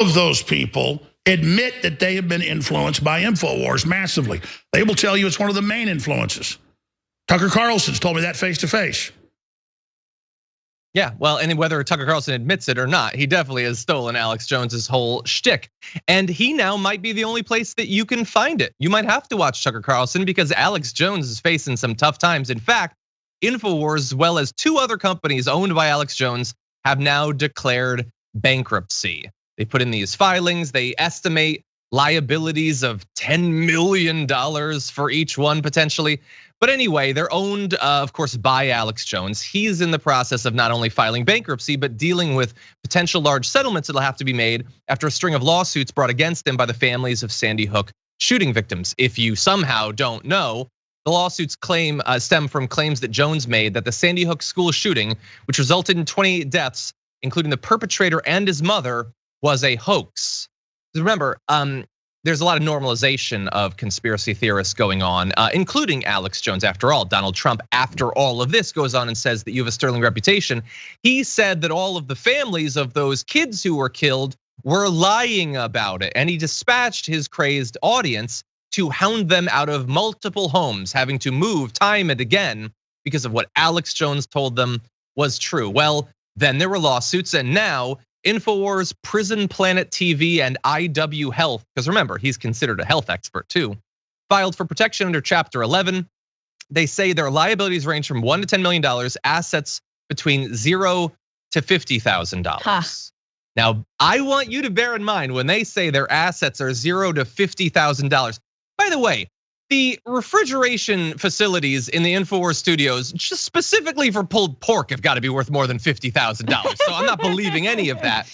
of those people admit that they have been influenced by Infowars massively. They will tell you it's one of the main influences. Tucker Carlson's told me that face to face. Yeah, well, and whether Tucker Carlson admits it or not, he definitely has stolen Alex Jones's whole shtick. And he now might be the only place that you can find it. You might have to watch Tucker Carlson because Alex Jones is facing some tough times. In fact, Infowars, as well as 2 other companies owned by Alex Jones, have now declared bankruptcy. They put in these filings, they estimate liabilities of $10 million for each one potentially. But anyway, they're owned, of course, by Alex Jones. He's in the process of not only filing bankruptcy, but dealing with potential large settlements that'll have to be made after a string of lawsuits brought against him by the families of Sandy Hook shooting victims. If you somehow don't know, the lawsuits stem from claims that Jones made that the Sandy Hook school shooting, which resulted in 28 deaths, including the perpetrator and his mother, was a hoax. Remember, there's a lot of normalization of conspiracy theorists going on, including Alex Jones. After all, Donald Trump, after all of this, goes on and says that you have a sterling reputation. He said that all of the families of those kids who were killed were lying about it. And he dispatched his crazed audience to hound them out of multiple homes, having to move time and again because of what Alex Jones told them was true. Well, then there were lawsuits, and now Infowars, Prison Planet TV, and IW Health, because remember, he's considered a health expert too, filed for protection under Chapter 11. They say their liabilities range from $1 to $10 million, assets between $0 to $50,000. Now, I want you to bear in mind when they say their assets are $0 to $50,000. By the way, the refrigeration facilities in the Infowars studios, just specifically for pulled pork, have got to be worth more than $50,000. So I'm not believing any of that.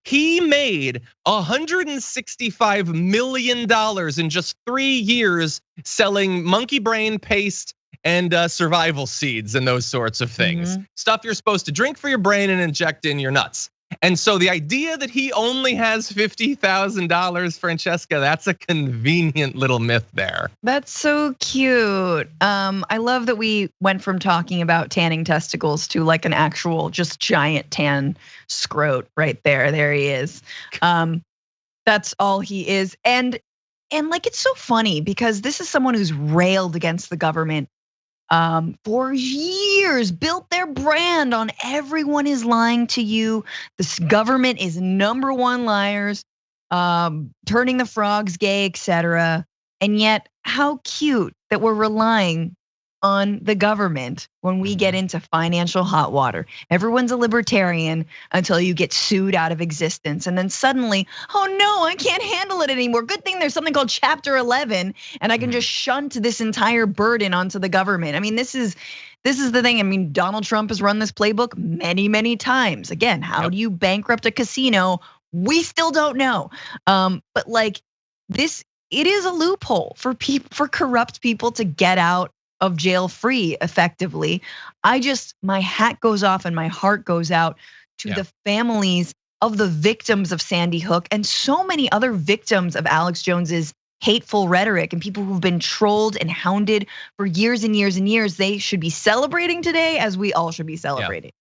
He made $165 million in just 3 years selling monkey brain paste and survival seeds and those sorts of things. Stuff you're supposed to drink for your brain and inject in your nuts. And so the idea that he only has $50,000, Francesca, that's a convenient little myth there. That's so cute. I love that we went from talking about tanning testicles to like an actual just giant tan scrote right there. There he is. That's all he is. And like, it's so funny because this is someone who's railed against the government for years, built their brand on everyone is lying to you. This government is #1 liars, turning the frogs gay, etc. And yet, how cute that we're relying on the government when we get into financial hot water. Everyone's a libertarian until you get sued out of existence. And then suddenly, oh no, I can't handle it anymore. Good thing there's something called Chapter 11 and I can just shunt this entire burden onto the government. I mean, this is the thing. I mean, Donald Trump has run this playbook many, many times. Again, how do you bankrupt a casino? We still don't know. But like this, it is a loophole for corrupt people to get out of jail free effectively. My hat goes off and my heart goes out to the families of the victims of Sandy Hook and so many other victims of Alex Jones's hateful rhetoric and people who've been trolled and hounded for years and years and years. They should be celebrating today, as we all should be celebrating.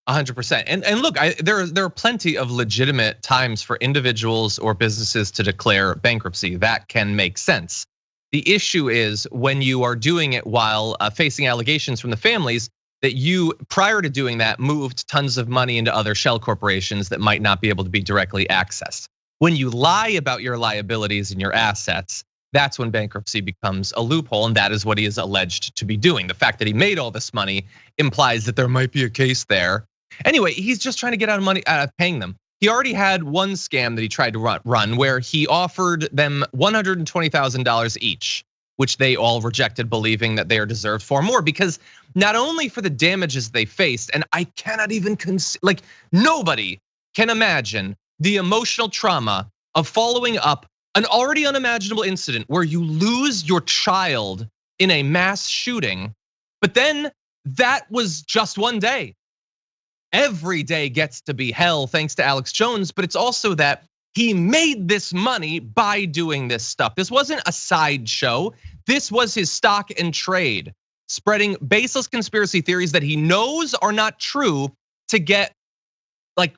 100%. And look, there are plenty of legitimate times for individuals or businesses to declare bankruptcy. That can make sense. The issue is when you are doing it while facing allegations from the families that you, prior to doing that, moved tons of money into other shell corporations that might not be able to be directly accessed. When you lie about your liabilities and your assets, that's when bankruptcy becomes a loophole, and that is what he is alleged to be doing. The fact that he made all this money implies that there might be a case there. Anyway, he's just trying to get out of paying them. He already had one scam that he tried to run where he offered them $120,000 each, which they all rejected, believing that they are deserved far more because not only for the damages they faced, and I cannot even like nobody can imagine the emotional trauma of following up an already unimaginable incident where you lose your child in a mass shooting, but then that was just one day. Every day gets to be hell thanks to Alex Jones, but it's also that he made this money by doing this stuff. This wasn't a sideshow. This was his stock and trade, spreading baseless conspiracy theories that he knows are not true to get like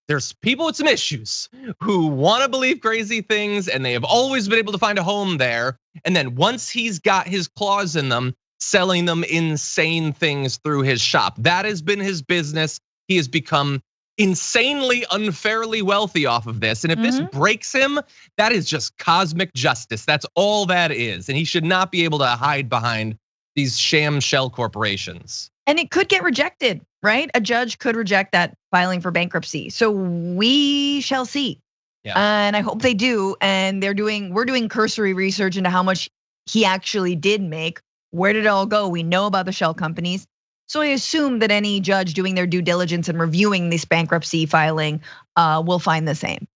there's people with some issues who want to believe crazy things, and they have always been able to find a home there. And then once he's got his claws in them, selling them insane things through his shop. That has been his business. He has become insanely unfairly wealthy off of this. And if this breaks him, that is just cosmic justice. That's all that is. And he should not be able to hide behind these sham shell corporations. And it could get rejected, right? A judge could reject that filing for bankruptcy. So we shall see. Yeah. And I hope they do. And we're doing cursory research into how much he actually did make. Where did it all go? We know about the shell companies. So I assume that any judge doing their due diligence and reviewing this bankruptcy filing will find the same.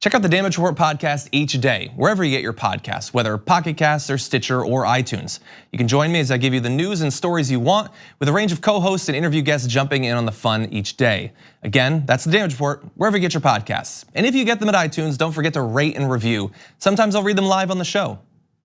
Check out the Damage Report podcast each day, wherever you get your podcasts, whether Pocket Casts or Stitcher or iTunes. You can join me as I give you the news and stories you want, with a range of co-hosts and interview guests jumping in on the fun each day. Again, that's the Damage Report, wherever you get your podcasts. And if you get them at iTunes, don't forget to rate and review. Sometimes I'll read them live on the show.